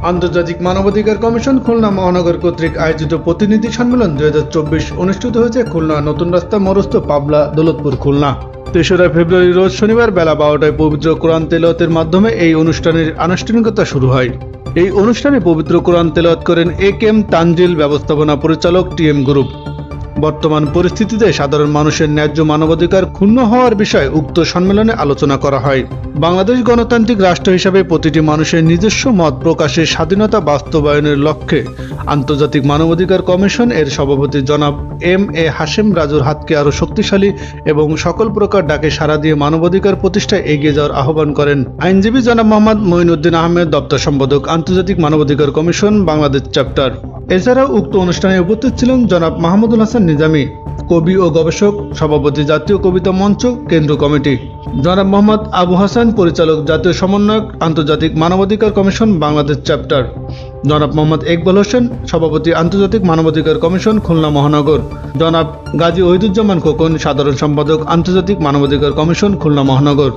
আন্তর্জাতিক মানবাধিকার কমিশন খুলনা মহানগর কর্তৃক আয়োজিত প্রতিনিধি সম্মেলন 2024 অনুষ্ঠিত হয়েছে খুলনা নতুন রাস্তা মোরস্থ পাবলা দৌলতপুর খুলনা। 3রা ফেব্রুয়ারি রোজ শনিবার বেলা 12টায় পবিত্র কোরআন তেলাওয়াতের মাধ্যমে এই অনুষ্ঠানের আনুষ্ঠানিকতা শুরু হয়। এই অনুষ্ঠানে পবিত্র কোরআন তেলাওয়াত করেন একেএম তানজিল, ব্যবস্থাপনা পরিচালক টিএম গ্রুপ। বর্তমান পরিস্থিতিতে সাধারণ মানুষের ন্যায্য মানবাধিকার ক্ষুণ্ণ হওয়ার বিষয়ে উক্ত সম্মেলনে আলোচনা করা হয়। বাংলাদেশ গণতান্ত্রিক রাষ্ট্র হিসাবে প্রতিটি মানুষের নিজস্ব মত প্রকাশের স্বাধীনতা বাস্তবায়নের লক্ষ্যে আন্তর্জাতিক মানবাধিকার কমিশন এর সভাপতি জনাব এম.এ. হাশেম রাজুর হাতকে আরও শক্তিশালী এবং সকল প্রকার ডাকে সাড়া দিয়ে মানবাধিকার প্রতিষ্ঠায় এগিয়ে যাওয়ার আহ্বান করেন আইনজীবী জনাব মোহাম্মদ মঈনুদ্দিন আহমেদ, দপ্তর সম্পাদক, আন্তর্জাতিক মানবাধিকার কমিশন বাংলাদেশ চ্যাপ্টার। এছাড়াও উক্ত অনুষ্ঠানে উপস্থিত ছিলেন জনাব মাহমুদুল হাসান নিজামী, কবি ও গবেষক, সভাপতি জাতীয় কবিতা মঞ্চ কেন্দ্র কমিটি, জনাব মোহাম্মদ আবু হাসান, পরিচালক, জাতীয় সমন্বয়ক, আন্তর্জাতিক মানবাধিকার কমিশন বাংলাদেশ চ্যাপ্টার, জনাব মোহাম্মদ ইকবাল হোসেন, সভাপতি, আন্তর্জাতিক মানবাধিকার কমিশন খুলনা মহানগর, জনাব গাজী ওহিদুজ্জামান খোকন, সাধারণ সম্পাদক, আন্তর্জাতিক মানবাধিকার কমিশন খুলনা মহানগর।